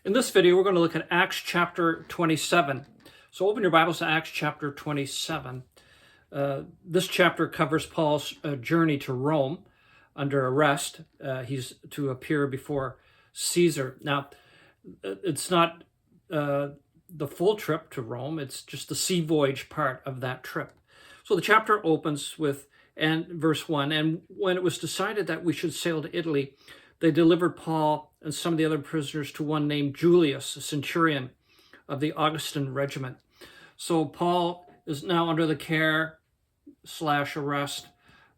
In this video, we're going to look at Acts chapter 27. So open your Bibles to Acts chapter 27. This chapter covers Paul's journey to Rome under arrest. He's to appear before Caesar. Now, it's not the full trip to Rome. It's just the sea voyage part of that trip. So the chapter opens with verse 1, and when it was decided that we should sail to Italy, they delivered Paul and some of the other prisoners to one named Julius, a centurion of the Augustan regiment. So Paul is now under the care/arrest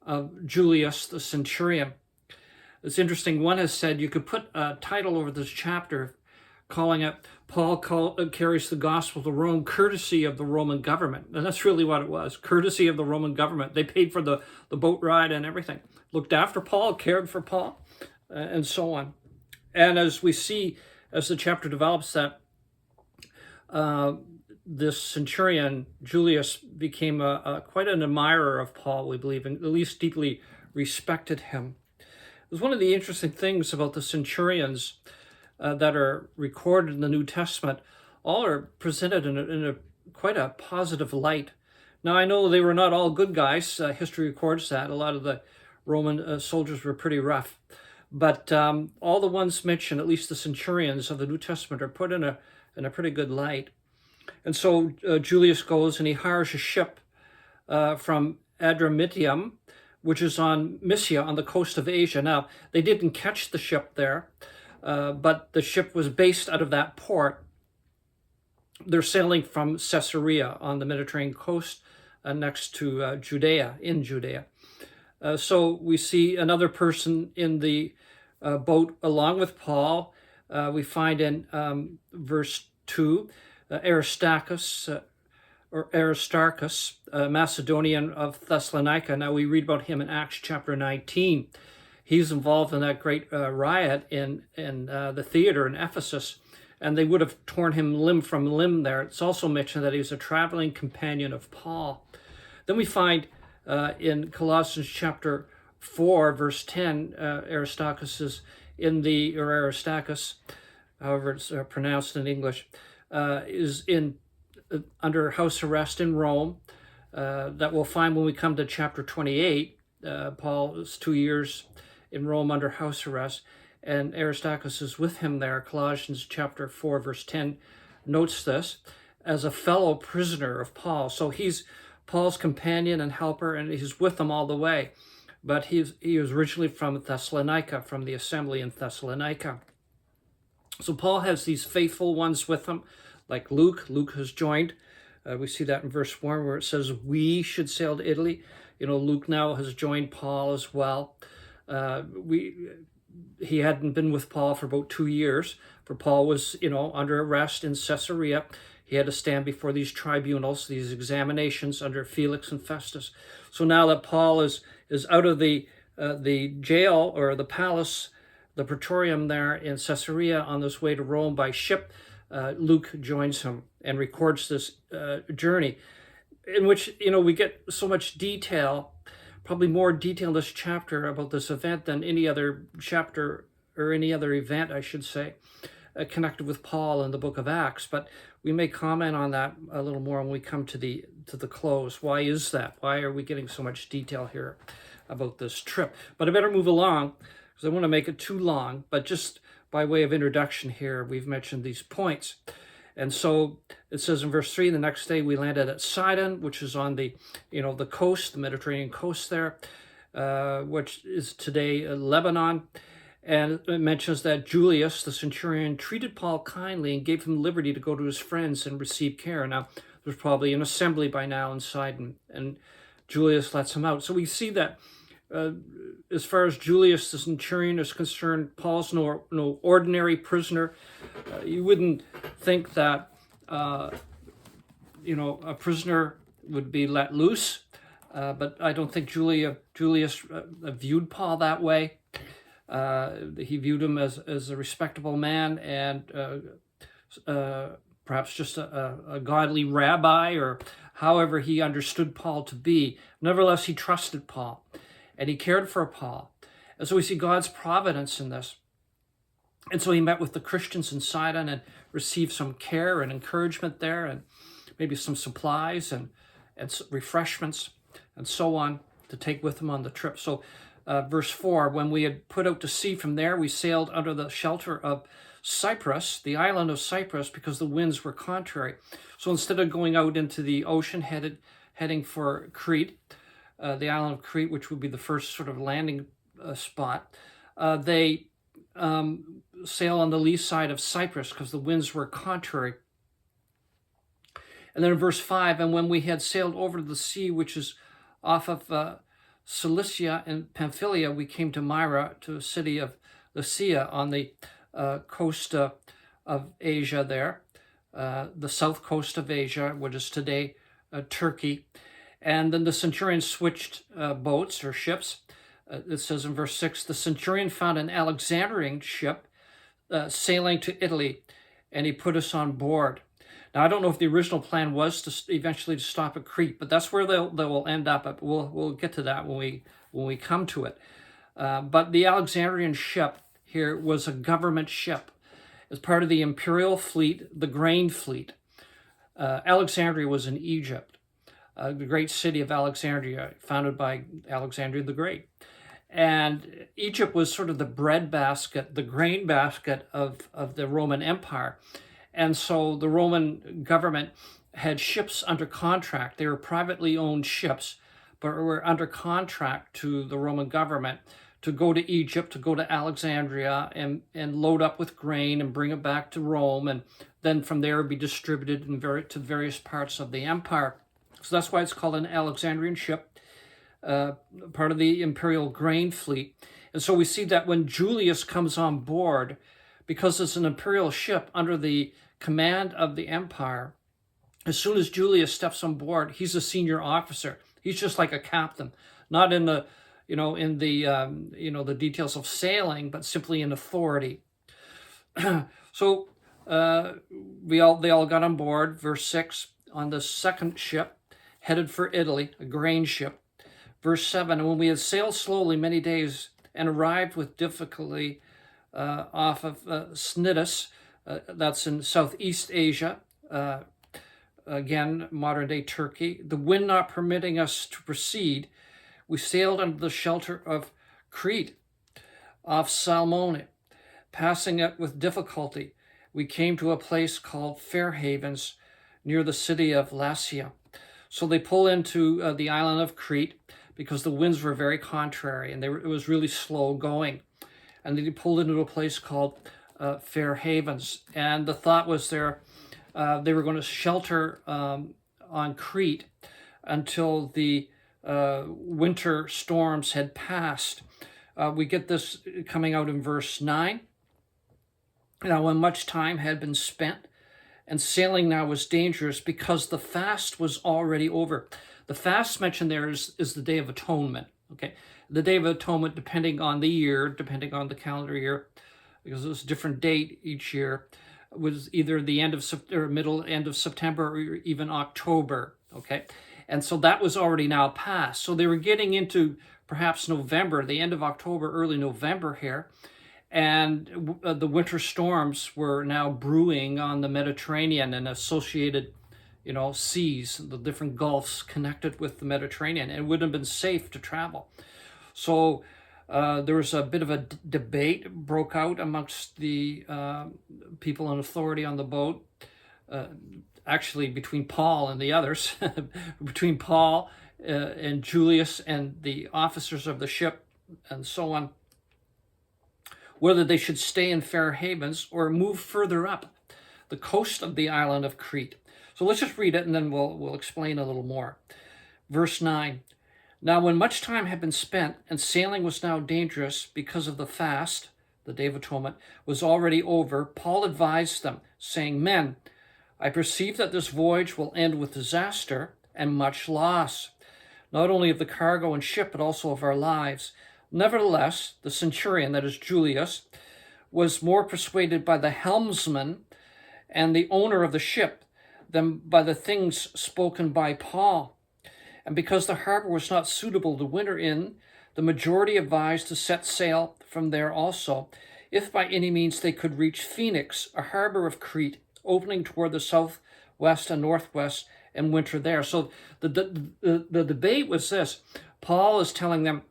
of Julius, the centurion. It's interesting, one has said you could put a title over this chapter calling it, Paul carries the gospel to Rome, courtesy of the Roman government. And that's really what it was, courtesy of the Roman government. They paid for the boat ride and everything. Looked after Paul, cared for Paul, and so on. And as we see, as the chapter develops, that this centurion, Julius, became quite an admirer of Paul, we believe, and at least deeply respected him. It was one of the interesting things about the centurions that are recorded in the New Testament. All are presented in a quite a positive light. Now, I know they were not all good guys. History records that. A lot of the Roman soldiers were pretty rough. But all the ones mentioned, at least the centurions of the New Testament, are put in a pretty good light. And so Julius goes and he hires a ship from Adramyttium, which is on Mysia on the coast of Asia. Now, they didn't catch the ship there, but the ship was based out of that port. They're sailing from Caesarea on the Mediterranean coast next to Judea, in Judea. So we see another person in the boat along with Paul. We find in verse 2, Aristarchus, Macedonian of Thessalonica. Now we read about him in Acts chapter 19. He's involved in that great riot in the theater in Ephesus, and they would have torn him limb from limb there. It's also mentioned that he was a traveling companion of Paul. Then we find in Colossians chapter 4, verse 10, Aristarchus is or Aristarchus, however it's pronounced in English, is under house arrest in Rome. That we'll find when we come to chapter 28. Paul is 2 years in Rome under house arrest, and Aristarchus is with him there. Colossians chapter 4, verse 10 notes this as a fellow prisoner of Paul. So he's Paul's companion and helper, and he's with them all the way. But he was originally from Thessalonica, from the assembly in Thessalonica. So Paul has these faithful ones with him, like Luke. Luke has joined. We see that in verse 1 where it says, we should sail to Italy. You know, Luke now has joined Paul as well. He hadn't been with Paul for about 2 years, for Paul was, under arrest in Caesarea. He had to stand before these tribunals, these examinations under Felix and Festus. So now that Paul is out of the jail or the palace, the praetorium there in Caesarea, on this way to Rome by ship, Luke joins him and records this journey, in which we get so much detail, probably more detail in this chapter about this event than any other chapter or any other event, I should say, connected with Paul in the book of Acts. But we may comment on that a little more when we come to the close. Why is that? Why are we getting so much detail here about this trip? But I better move along because I want to make it too long. But just by way of introduction here, we've mentioned these points. And so it says in verse 3, the next day we landed at Sidon, which is on the coast, the Mediterranean coast there, which is today Lebanon. And it mentions that Julius, the centurion, treated Paul kindly and gave him liberty to go to his friends and receive care. Now, there's probably an assembly by now in Sidon, and Julius lets him out. So we see that as far as Julius, the centurion, is concerned, Paul's no ordinary prisoner. You wouldn't think that, a prisoner would be let loose, but I don't think Julius viewed Paul that way. He viewed him as a respectable man and perhaps just a godly rabbi, or however he understood Paul to be. Nevertheless, he trusted Paul and he cared for Paul. And so we see God's providence in this. And so he met with the Christians in Sidon and received some care and encouragement there, and maybe some supplies and refreshments and so on to take with him on the trip. So verse 4, when we had put out to sea from there, we sailed under the shelter of Cyprus, the island of Cyprus, because the winds were contrary. So instead of going out into the ocean, heading for Crete, the island of Crete, which would be the first sort of landing spot, they sail on the lee side of Cyprus because the winds were contrary. And then in verse 5, and when we had sailed over the sea, which is off of Cilicia and Pamphylia, we came to Myra, to a city of Lycia on the coast of Asia there, the south coast of Asia, which is today Turkey. And then the centurion switched boats or ships. It says in verse 6, the centurion found an Alexandrian ship sailing to Italy, and he put us on board. Now, I don't know if the original plan was to eventually to stop at Crete, but that's where they will end up. But we'll get to that when we come to it. But the Alexandrian ship here was a government ship. As part of the imperial fleet, the grain fleet. Alexandria was in Egypt, the great city of Alexandria, founded by Alexander the Great. And Egypt was sort of the bread basket, the grain basket of the Roman Empire. And so the Roman government had ships under contract. They were privately owned ships, but were under contract to the Roman government to go to Egypt, to go to Alexandria and load up with grain and bring it back to Rome. And then from there be distributed to various parts of the empire. So that's why it's called an Alexandrian ship, part of the imperial grain fleet. And so we see that when Julius comes on board, because it's an imperial ship under the command of the empire, as soon as Julius steps on board, he's a senior officer. He's just like a captain, not in the, the details of sailing, but simply in authority. So they all got on board, verse 6, on the second ship, headed for Italy, a grain ship. Verse 7, and when we had sailed slowly many days and arrived with difficulty off of Cnidus, that's in Southeast Asia, again, modern-day Turkey, the wind not permitting us to proceed, we sailed under the shelter of Crete, off Salmone. Passing it with difficulty, we came to a place called Fair Havens, near the city of Lasea. So they pull into the island of Crete because the winds were very contrary and it was really slow going. And they pulled into a place called Fair Havens. And the thought was they were going to shelter on Crete until the winter storms had passed. We get this coming out in verse 9. Now, when much time had been spent, and sailing now was dangerous because the fast was already over. The fast mentioned there is the Day of Atonement. Okay, the Day of Atonement, depending on the year, depending on the calendar year, because it was a different date each year, was either the end of or end of September or even October. Okay, and so that was already now passed. So they were getting into perhaps November, the end of October, early November here. And the winter storms were now brewing on the Mediterranean and associated, seas, the different gulfs connected with the Mediterranean. And it wouldn't have been safe to travel. So there was a bit of a debate broke out amongst the people in authority on the boat, actually between Paul and the others, between Paul and Julius and the officers of the ship and so on, whether they should stay in Fair Havens or move further up the coast of the island of Crete. So let's just read it and then we'll explain a little more. Verse 9, now when much time had been spent and sailing was now dangerous because of the fast, the Day of Atonement, was already over, Paul advised them, saying, men, I perceive that this voyage will end with disaster and much loss, not only of the cargo and ship, but also of our lives. Nevertheless, the centurion, that is Julius, was more persuaded by the helmsman and the owner of the ship than by the things spoken by Paul. And because the harbor was not suitable to winter in, the majority advised to set sail from there also. if by any means they could reach Phoenix, a harbor of Crete, opening toward the southwest and northwest, and winter there. So the debate was this. Paul is telling them,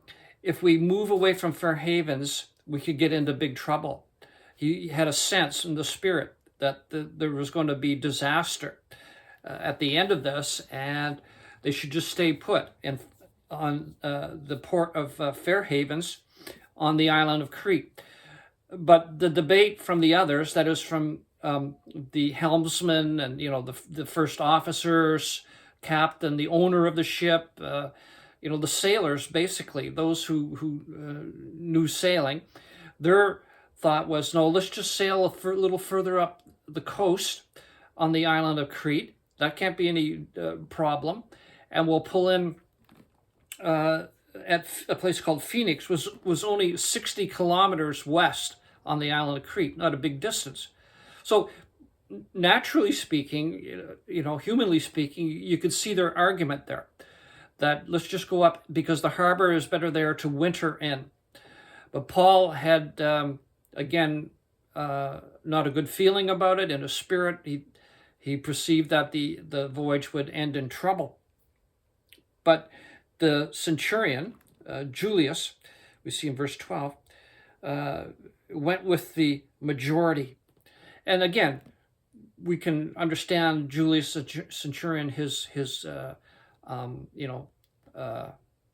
if we move away from Fair Havens, we could get into big trouble. He had a sense in the spirit that there was going to be disaster at the end of this, and they should just stay put on the port of Fair Havens on the island of Crete. But the debate from the others, that is from the helmsman and the first officers, captain, the owner of the ship, the sailors, basically those who knew sailing, their thought was, no, let's just sail a little further up the coast on the island of Crete. That can't be any problem, and we'll pull in at a place called Phoenix, was only 60 kilometers west on the island of Crete, not a big distance. So naturally speaking, humanly speaking, you could see their argument there, that let's just go up because the harbor is better there to winter in. But Paul had, again, not a good feeling about it. In his spirit, he perceived that the voyage would end in trouble. But the centurion, Julius, we see in verse 12, went with the majority. And again, we can understand Julius the centurion, his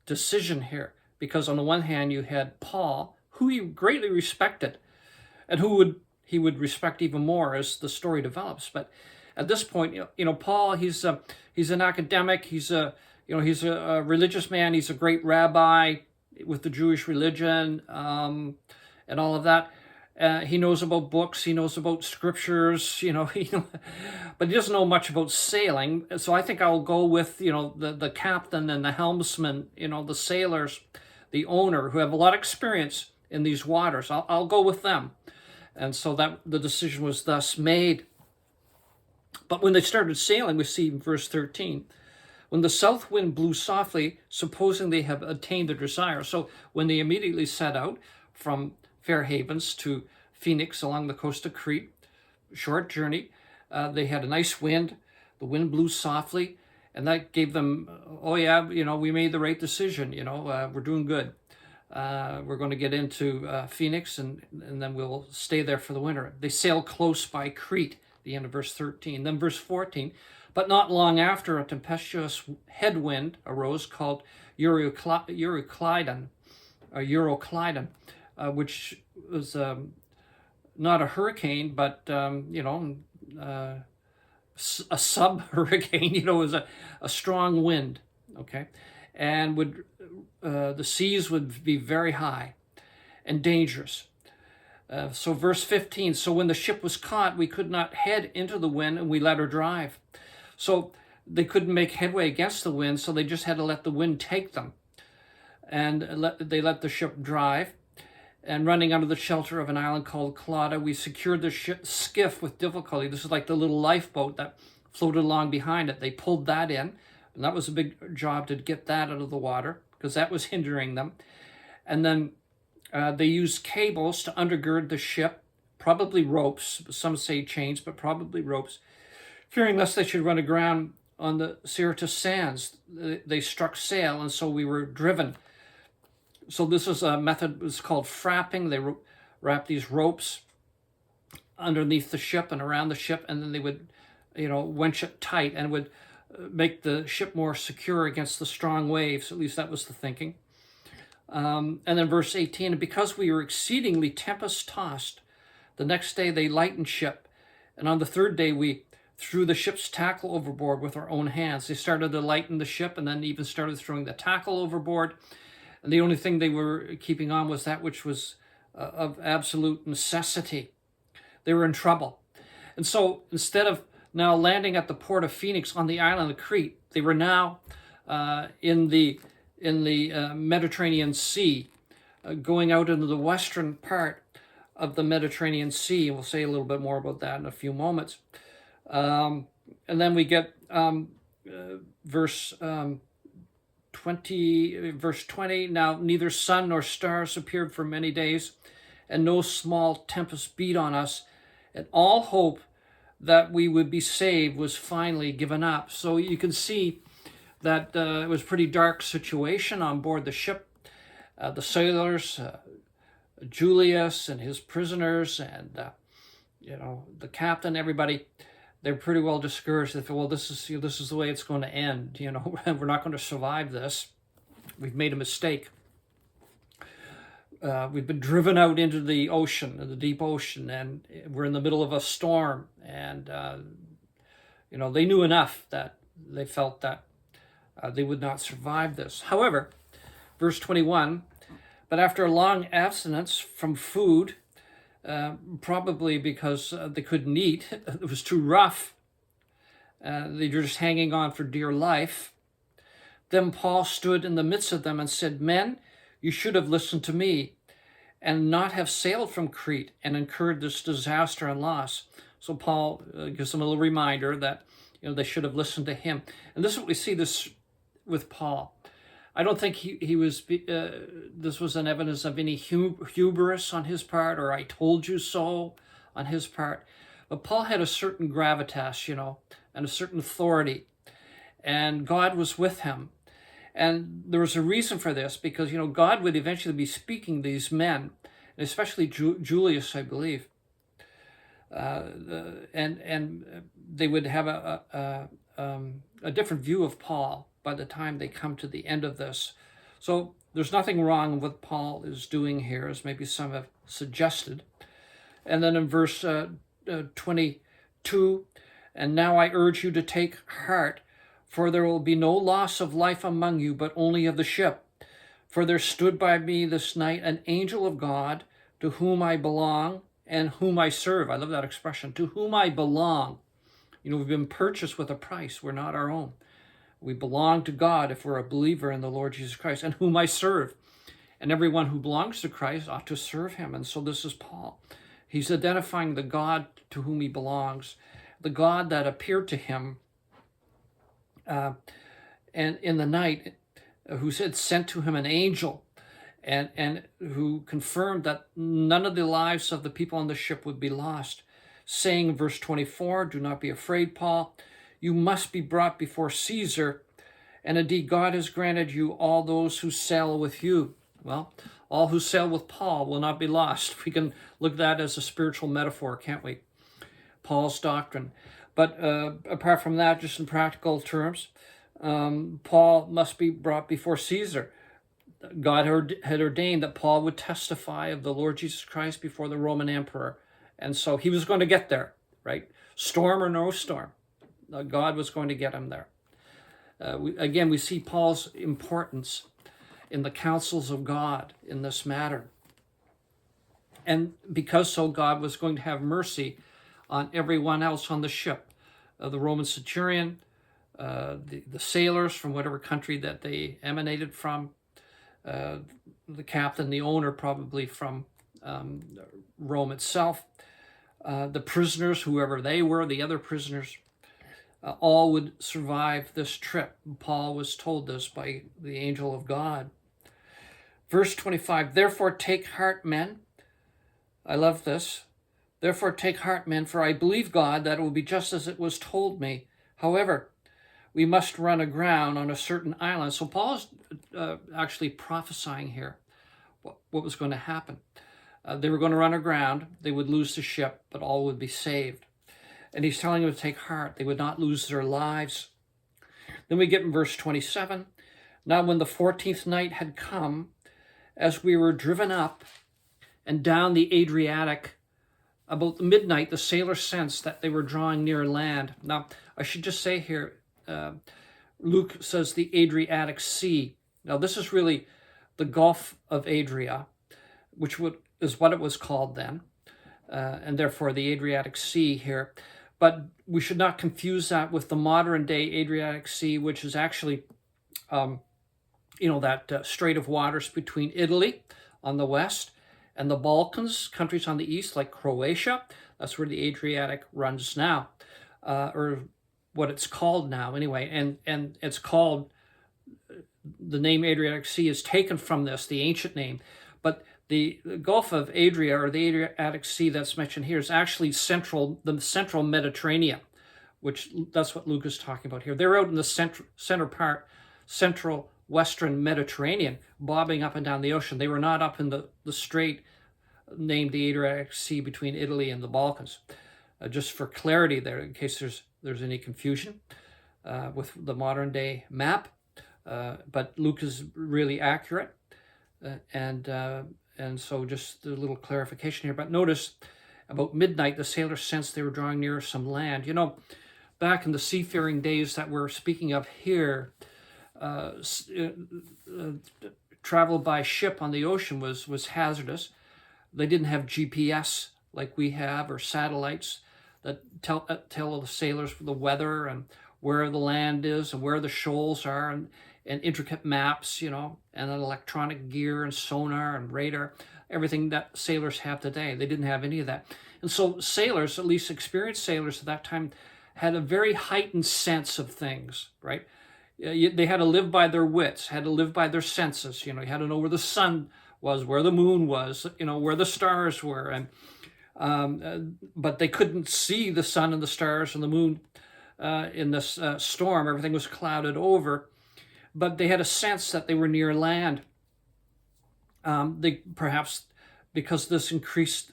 decision here, because on the one hand you had Paul, who he greatly respected, and he would respect even more as the story develops. But at this point, Paul, he's an academic, he's a religious man, he's a great rabbi with the Jewish religion, and all of that. He knows about books, he knows about scriptures, but he doesn't know much about sailing. So I think I'll go with, the captain and the helmsman, the sailors, the owner, who have a lot of experience in these waters. I'll go with them. And so that the decision was thus made. But when they started sailing, we see in verse 13, when the south wind blew softly, supposing they have attained their desire. So when they immediately set out from Fair Havens to Phoenix along the coast of Crete, short journey, they had a nice wind. The wind blew softly, and that gave them, we made the right decision. We're doing good. We're going to get into Phoenix, and then we'll stay there for the winter. They sailed close by Crete, the end of verse 13. Then verse 14, but not long after, a tempestuous headwind arose called Euroclydon, which was not a hurricane, but a sub-hurricane. It was a strong wind, okay, and the seas would be very high and dangerous. So verse 15, so when the ship was caught, we could not head into the wind, and we let her drive. So they couldn't make headway against the wind, so they just had to let the wind take them. And they let the ship drive. And running under the shelter of an island called Clauda, we secured the skiff with difficulty. This is like the little lifeboat that floated along behind it. They pulled that in, and that was a big job to get that out of the water, because that was hindering them. And then they used cables to undergird the ship, probably ropes. Some say chains, but probably ropes. Fearing lest they should run aground on the Syrtis sands, they struck sail, and so we were driven. So this is a method, it's called frapping. They wrap these ropes underneath the ship and around the ship, and then they would, winch it tight, and would make the ship more secure against the strong waves. At least that was the thinking. And then verse 18, and because we were exceedingly tempest-tossed, the next day they lightened ship, and on the third day we threw the ship's tackle overboard with our own hands. They started to lighten the ship, and then even started throwing the tackle overboard. And the only thing they were keeping on was that which was of absolute necessity. They were in trouble. And so instead of now landing at the port of Phoenix on the island of Crete, they were now in the Mediterranean Sea, going out into the western part of the Mediterranean Sea. We'll say a little bit more about that in a few moments. And then we get verse 20, now neither sun nor stars appeared for many days, and no small tempest beat on us, and all hope that we would be saved was finally given up. So you can see that it was a pretty dark situation on board the ship. The sailors, Julius and his prisoners, and the captain, everybody, they're pretty well discouraged. They feel, well, this is the way it's going to end. We're not going to survive this. We've made a mistake. We've been driven out into the ocean, the deep ocean, and we're in the middle of a storm. And they knew enough that they felt that they would not survive this. However, verse 21, but after a long abstinence from food, probably because they couldn't eat, it was too rough, they were just hanging on for dear life. Then Paul stood in the midst of them and said, men, you should have listened to me and not have sailed from Crete and incurred this disaster and loss. So Paul gives them a little reminder that they should have listened to him. And this is what we see this with Paul. I don't think he was. This was an evidence of any hubris on his part, or I told you so on his part. But Paul had a certain gravitas, and a certain authority, and God was with him. And there was a reason for this, because God would eventually be speaking to these men, and especially Julius, I believe, and they would have a different view of Paul by the time they come to the end of this. So there's nothing wrong with what Paul is doing here, as maybe some have suggested. And then in verse 22, and now I urge you to take heart, for there will be no loss of life among you, but only of the ship. For there stood by me this night an angel of God, to whom I belong and whom I serve. I love that expression, to whom I belong. We've been purchased with a price. We're not our own. We belong to God if we're a believer in the Lord Jesus Christ, and whom I serve. And everyone who belongs to Christ ought to serve him. And so this is Paul. He's identifying the God to whom he belongs, the God that appeared to him and in the night, who said sent to him an angel, and who confirmed that none of the lives of the people on the ship would be lost, saying in verse 24, do not be afraid, Paul. You must be brought before Caesar, and indeed God has granted you all those who sail with you. Well, all who sail with Paul will not be lost. We can look at that as a spiritual metaphor, can't we? Paul's doctrine. But apart from that, just in practical terms, Paul must be brought before Caesar. God had ordained that Paul would testify of the Lord Jesus Christ before the Roman emperor. And so he was going to get there, right? Storm or no storm. God was going to get him there. We see Paul's importance in the counsels of God in this matter. And because so, God was going to have mercy on everyone else on the ship. The Roman centurion, the sailors from whatever country that they emanated from, the captain, the owner probably from Rome itself, the prisoners, whoever they were, the other prisoners, all would survive this trip. Paul was told this by the angel of God. Verse 25, therefore take heart, men. I love this. Therefore take heart, men, for I believe God that it will be just as it was told me. However, we must run aground on a certain island. So Paul's actually prophesying here what was going to happen. They were going to run aground. They would lose the ship, but all would be saved. And he's telling them to take heart. They would not lose their lives. Then we get in verse 27. Now when the 14th night had come, as we were driven up and down the Adriatic, about midnight, the sailors sensed that they were drawing near land. Now, I should just say here, Luke says the Adriatic Sea. Now, this is really the Gulf of Adria, which is what it was called then, and therefore the Adriatic Sea here. But we should not confuse that with the modern day Adriatic Sea, which is actually, that strait of waters between Italy on the west and the Balkans, countries on the east like Croatia. That's where the Adriatic runs now, or what it's called now anyway. And it's called, the name Adriatic Sea is taken from this, the ancient name. But The Gulf of Adria, or the Adriatic Sea that's mentioned here, is actually the central Mediterranean, which that's what Luke is talking about here. They're out in the central western Mediterranean, bobbing up and down the ocean. They were not up in the strait named the Adriatic Sea between Italy and the Balkans. Just for clarity there, in case there's any confusion with the modern day map. But Luke is really accurate. And so just a little clarification here. But notice, about midnight, the sailors sensed they were drawing near some land. You know, back in the seafaring days that we're speaking of here, travel by ship on the ocean was hazardous. They didn't have GPS like we have, or satellites that tell the sailors the weather and where the land is and where the shoals are, and intricate maps, you know, and electronic gear and sonar and radar, everything that sailors have today. They didn't have any of that. And so sailors, at least experienced sailors at that time, had a very heightened sense of things, right? They had to live by their wits, had to live by their senses. You know, you had to know where the sun was, where the moon was, you know, where the stars were. And but they couldn't see the sun and the stars and the moon in this storm. Everything was clouded over. But they had a sense that they were near land. They perhaps, because this increased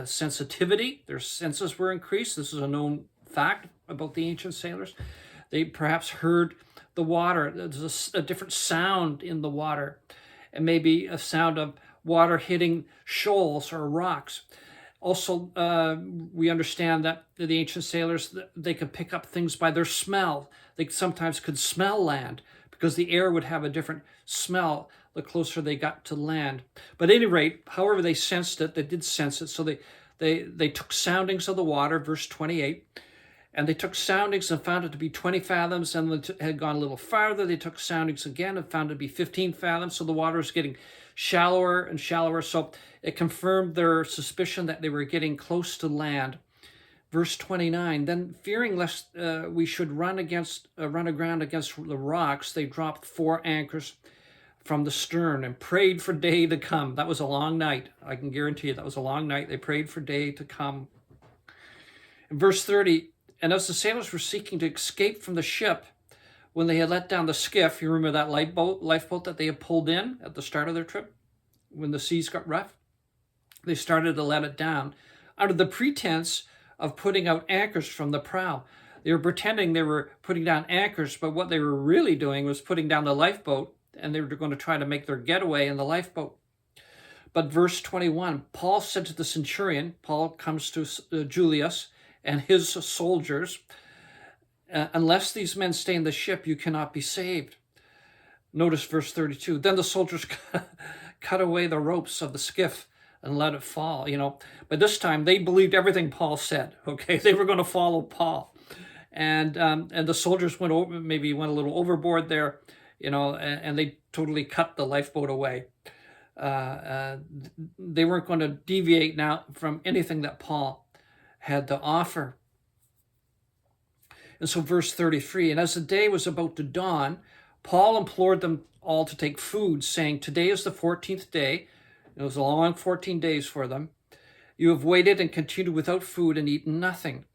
sensitivity, their senses were increased. This is a known fact about the ancient sailors. They perhaps heard the water. There's a different sound in the water, and maybe a sound of water hitting shoals or rocks. Also, we understand that the ancient sailors, they could pick up things by their smell. They sometimes could smell land, because the air would have a different smell the closer they got to land. But at any rate, however they sensed it, they did sense it. So they took soundings of the water, verse 28, and they took soundings and found it to be 20 fathoms, and they had gone a little farther. They took soundings again and found it to be 15 fathoms. So the water was getting shallower and shallower. So it confirmed their suspicion that they were getting close to land. Verse 29, then fearing lest we should run aground against the rocks, they dropped 4 anchors from the stern and prayed for day to come. That was a long night. I can guarantee you that was a long night. They prayed for day to come. In verse 30, and as the sailors were seeking to escape from the ship, when they had let down the skiff, you remember that lifeboat that they had pulled in at the start of their trip, when the seas got rough? They started to let it down under the pretense of putting out anchors from the prow. They were pretending they were putting down anchors, but what they were really doing was putting down the lifeboat, and they were going to try to make their getaway in the lifeboat. But verse 21, Paul said to the centurion, Paul comes to Julius and his soldiers, unless these men stay in the ship, you cannot be saved. Notice verse 32, then the soldiers cut away the ropes of the skiff and let it fall, you know. But this time they believed everything Paul said, okay? They were going to follow Paul. And the soldiers went a little overboard there, you know, and they totally cut the lifeboat away. They weren't going to deviate now from anything that Paul had to offer. And so verse 33, and as the day was about to dawn, Paul implored them all to take food, saying, today is the 14th day. It was a long 14 days for them. You have waited and continued without food and eaten nothing.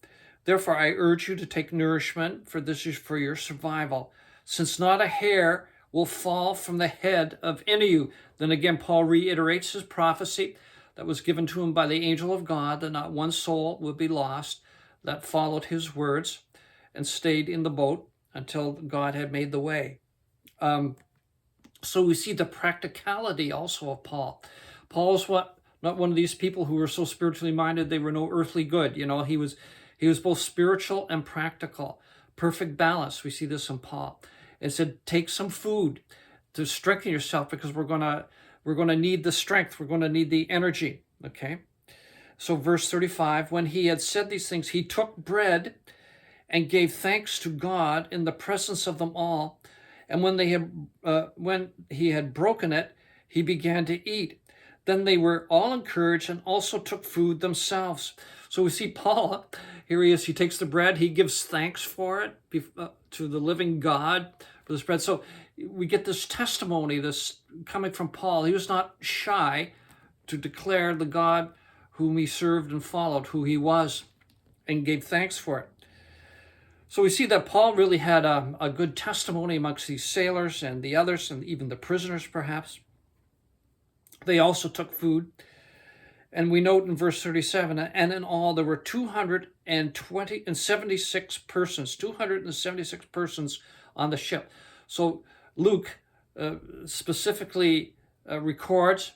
Therefore, I urge you to take nourishment, for this is for your survival, since not a hair will fall from the head of any of you. Then again, Paul reiterates his prophecy that was given to him by the angel of God, that not one soul would be lost. That followed his words and stayed in the boat until God had made the way. So we see the practicality also of Paul. Paul's not one of these people who were so spiritually minded they were no earthly good. You know, he was both spiritual and practical. Perfect balance. We see this in Paul. It said, take some food to strengthen yourself, because we're gonna need the strength. We're going to need the energy. Okay. So verse 35, when he had said these things, he took bread and gave thanks to God in the presence of them all. And when he had broken it, he began to eat. Then they were all encouraged and also took food themselves. So we see Paul, here he is, he takes the bread, he gives thanks for it to the living God for this bread. So we get this testimony, this coming from Paul. He was not shy to declare the God whom he served and followed, who he was, and gave thanks for it. So we see that Paul really had a good testimony amongst these sailors and the others, and even the prisoners perhaps. They also took food. And we note in verse 37, and in all there were 276 persons on the ship. So Luke specifically records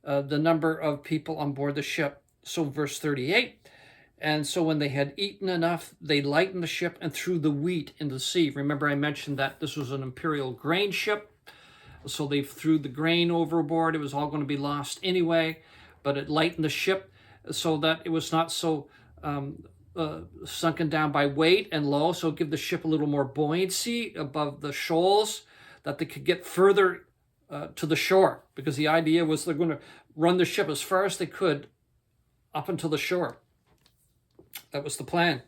the number of people on board the ship. So verse 38, and so when they had eaten enough, they lightened the ship and threw the wheat into the sea. Remember I mentioned that this was an imperial grain ship, so they threw the grain overboard. It was all going to be lost anyway, but it lightened the ship so that it was not so sunken down by weight and low, so give the ship a little more buoyancy above the shoals, that they could get further to the shore, because the idea was they're going to run the ship as far as they could up until the shore. That was the plan.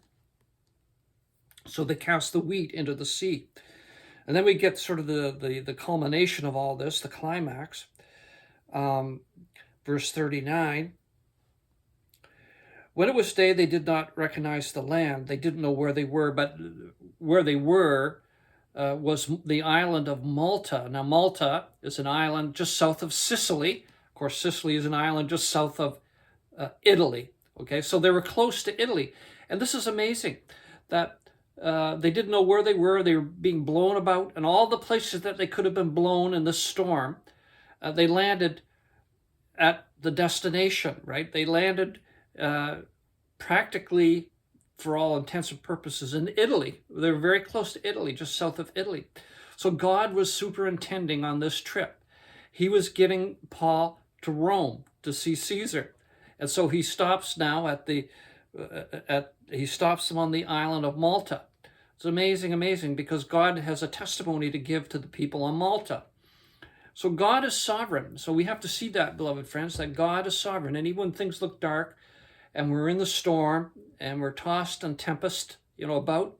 So they cast the wheat into the sea. And then we get sort of the culmination of all this, the climax. Verse 39, when it was day, they did not recognize the land. They didn't know where they were, but where they were was the island of Malta. Now, Malta is an island just south of Sicily. Of course, Sicily is an island just south of Italy. Okay, so they were close to Italy. And this is amazing that they didn't know where they were. They were being blown about, and all the places that they could have been blown in this storm, they landed at the destination, right? They landed practically, for all intents and purposes, in Italy. They were very close to Italy, just south of Italy. So God was superintending on this trip. He was getting Paul to Rome to see Caesar. And so he stops now he stops them on the island of Malta. It's amazing, because God has a testimony to give to the people on Malta. So God is sovereign. So we have to see that, beloved friends, that God is sovereign. And even when things look dark and we're in the storm and we're tossed and tempest, about,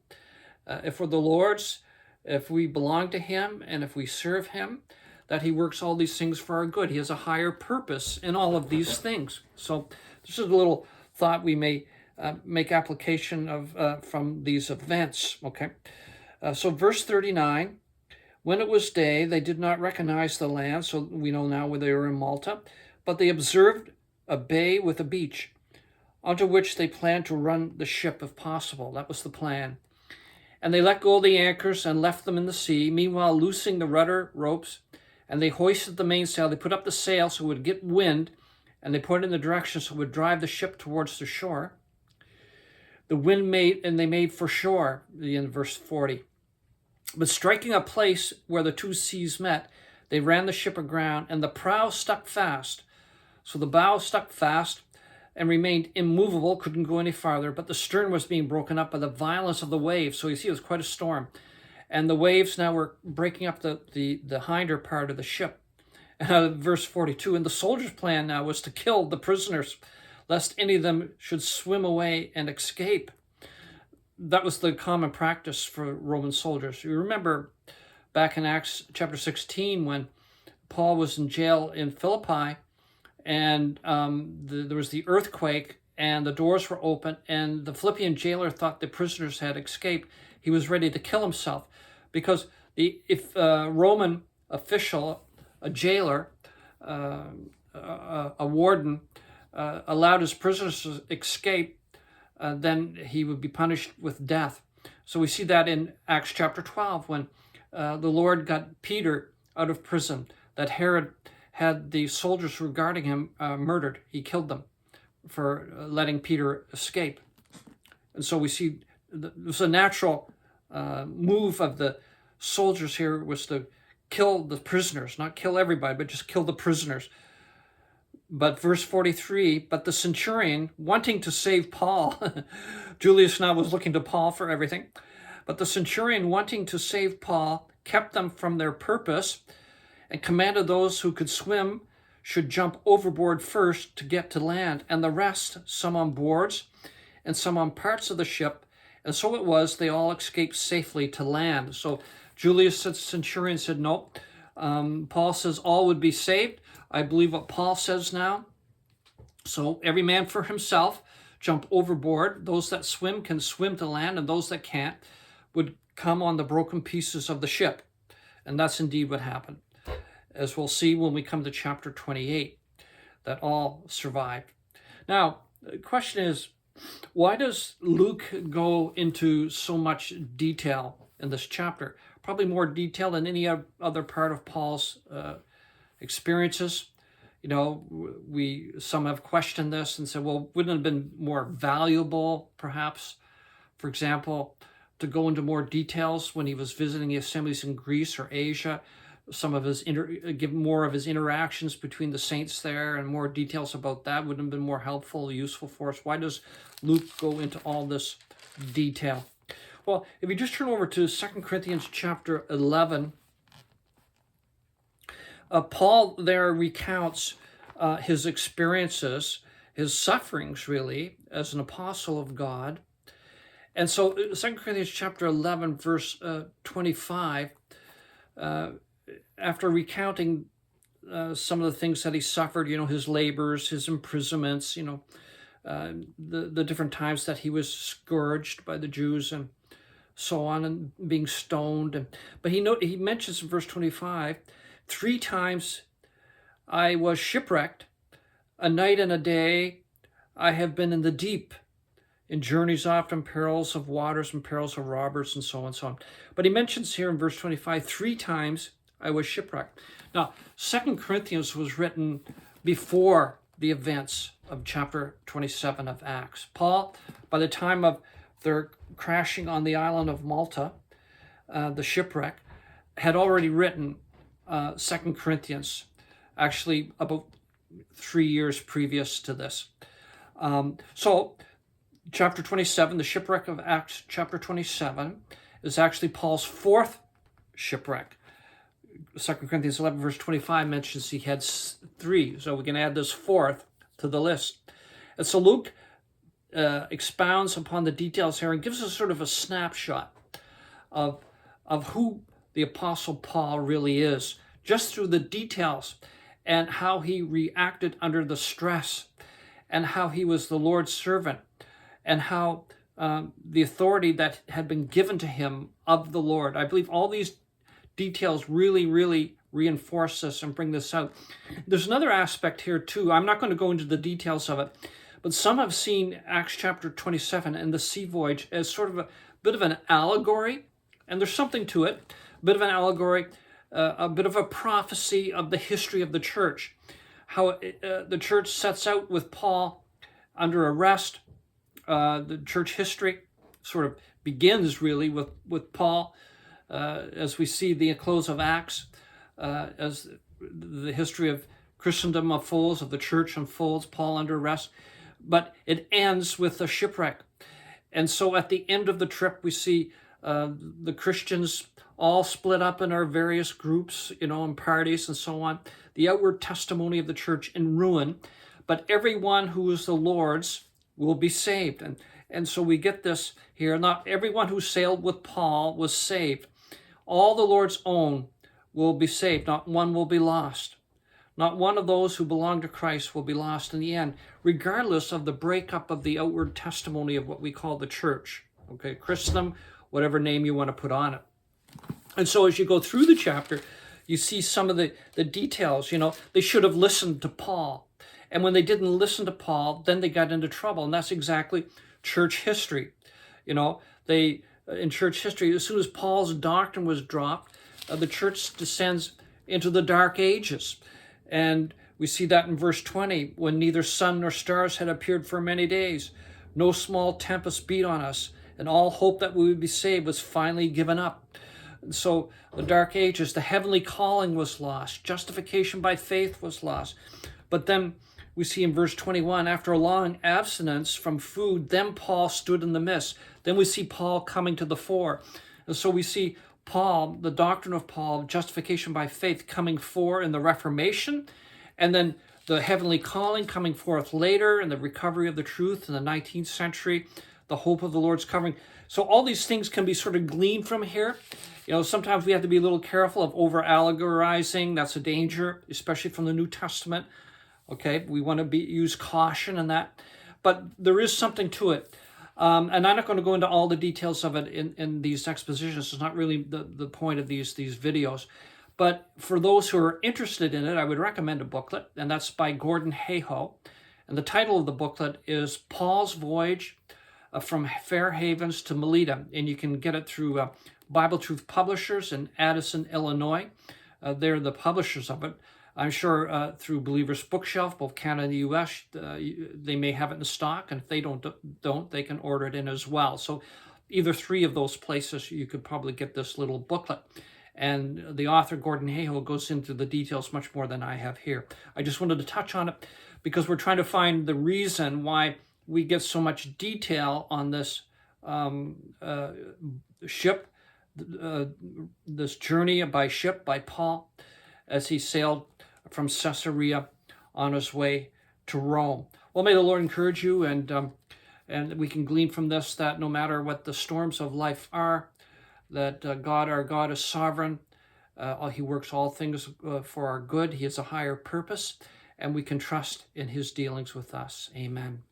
if we're the Lord's, if we belong to him and if we serve him, that he works all these things for our good. He has a higher purpose in all of these things. So this is a little thought we may make application of from these events. Okay, so verse 39, when it was day, they did not recognize the land, so we know now where they were in Malta, but they observed a bay with a beach, onto which they planned to run the ship if possible. That was the plan. And they let go the anchors and left them in the sea, meanwhile loosing the rudder ropes, and they hoisted the mainsail. They put up the sail so it would get wind, and they put it in the direction so it would drive the ship towards the shore. The wind they made for shore, in verse 40. But striking a place where the two seas met, they ran the ship aground, and the prow stuck fast. So the bow stuck fast and remained immovable, couldn't go any farther, but the stern was being broken up by the violence of the waves. So you see, it was quite a storm. And the waves now were breaking up the hinder part of the ship. Verse 42, and the soldiers' plan now was to kill the prisoners, lest any of them should swim away and escape. That was the common practice for Roman soldiers. You remember back in Acts chapter 16 when Paul was in jail in Philippi, and there was the earthquake, and the doors were open, and the Philippian jailer thought the prisoners had escaped. He was ready to kill himself, because if a Roman official, a jailer, a warden, allowed his prisoners to escape, then he would be punished with death. So we see that in Acts chapter 12 when the Lord got Peter out of prison, that Herod had the soldiers who were guarding him murdered. He killed them for letting Peter escape. And so we see it was a natural move of the soldiers here was to kill the prisoners, not kill everybody, but just kill the prisoners. But verse 43, but the centurion, wanting to save Paul, Julius now was looking to Paul for everything, but the centurion, wanting to save Paul, kept them from their purpose and commanded those who could swim should jump overboard first to get to land, and the rest, some on boards and some on parts of the ship. And so it was, they all escaped safely to land. So Julius, the centurion, said, no. Paul says all would be saved. I believe what Paul says now, So every man for himself, jump overboard. Those that swim can swim to land, and those that can't would come on the broken pieces of the ship. And that's indeed what happened. As we'll see when we come to chapter 28, that all survived. Now, the question is, why does Luke go into so much detail in this chapter? Probably more detail than any other part of Paul's experiences. You know, some have questioned this and said, well, wouldn't it have been more valuable, perhaps, for example, to go into more details when he was visiting the assemblies in Greece or Asia, some of his give more of his interactions between the saints there and more details about that would have been more helpful, useful for us. Why does Luke go into all this detail? Well, if you just turn over to 2 Corinthians chapter 11, Paul there recounts his experiences, his sufferings really, as an apostle of God. And so 2 Corinthians chapter 11, verse 25, after recounting some of the things that he suffered, you know, his labors, his imprisonments, you know, the different times that he was scourged by the Jews and so on, and being stoned. But he mentions in verse 25, 3 times I was shipwrecked, a night and a day I have been in the deep, in journeys often, perils of waters and perils of robbers, and so on and so on. But he mentions here in verse 25, 3 times I was shipwrecked. Now, 2 Corinthians was written before the events of chapter 27 of Acts. Paul, by the time of their crashing on the island of Malta, the shipwreck, had already written 2 Corinthians, actually about 3 years previous to this. So chapter 27, the shipwreck of Acts chapter 27, is actually Paul's 4th shipwreck. 2 Corinthians 11 verse 25 mentions he had 3, so we can add this 4th to the list. And so Luke expounds upon the details here and gives us sort of a snapshot of who the Apostle Paul really is, just through the details and how he reacted under the stress and how he was the Lord's servant and how the authority that had been given to him of the Lord. I believe all these details really, really reinforce this and bring this out. There's another aspect here too. I'm not going to go into the details of it, but some have seen Acts chapter 27 and the sea voyage as sort of a bit of an allegory, and there's something to it, a bit of an allegory, a bit of a prophecy of the history of the church, how the church sets out with Paul under arrest. The church history sort of begins really with Paul, as we see the close of Acts, as the history of Christendom unfolds, of the church unfolds, Paul under arrest, but it ends with a shipwreck. And so at the end of the trip, we see the Christians all split up in our various groups, you know, and parties and so on. The outward testimony of the church in ruin, but everyone who is the Lord's will be saved. And so we get this here. Not everyone who sailed with Paul was saved. All the Lord's own will be saved. Not one will be lost. Not one of those who belong to Christ will be lost in the end, regardless of the breakup of the outward testimony of what we call the church. Okay, Christendom, whatever name you want to put on it. And so as you go through the chapter, you see some of the details. You know, they should have listened to Paul. And when they didn't listen to Paul, then they got into trouble. And that's exactly church history. You know, in church history, as soon as Paul's doctrine was dropped, the church descends into the dark ages. And we see that in verse 20, when neither sun nor stars had appeared for many days. No small tempest beat on us, and all hope that we would be saved was finally given up. And so the dark ages, the heavenly calling was lost. Justification by faith was lost. But then we see in verse 21, after a long abstinence from food, then Paul stood in the midst. Then we see Paul coming to the fore. And so we see Paul, the doctrine of Paul, justification by faith, coming forth in the Reformation, and then the heavenly calling coming forth later, and the recovery of the truth in the 19th century, the hope of the Lord's covering. So all these things can be sort of gleaned from here. You know, sometimes we have to be a little careful of over-allegorizing. That's a danger, especially from the New Testament. Okay, we want to use caution in that, but there is something to it. And I'm not going to go into all the details of it in these expositions. It's not really the point of these videos. But for those who are interested in it, I would recommend a booklet, and that's by Gordon Hayhoe. And the title of the booklet is Paul's Voyage from Fair Havens to Melita. And you can get it through Bible Truth Publishers in Addison, Illinois. They're the publishers of it. I'm sure through Believer's Bookshelf, both Canada and the U.S., they may have it in stock, and if they don't, they can order it in as well. So either three of those places, you could probably get this little booklet. And the author, Gordon Hayhoe, goes into the details much more than I have here. I just wanted to touch on it because we're trying to find the reason why we get so much detail on this ship, this journey by ship by Paul as he sailed from Caesarea on his way to Rome. Well, may the Lord encourage you, and we can glean from this that no matter what the storms of life are, that God, our God, is sovereign. He works all things for our good. He has a higher purpose, and we can trust in his dealings with us. Amen.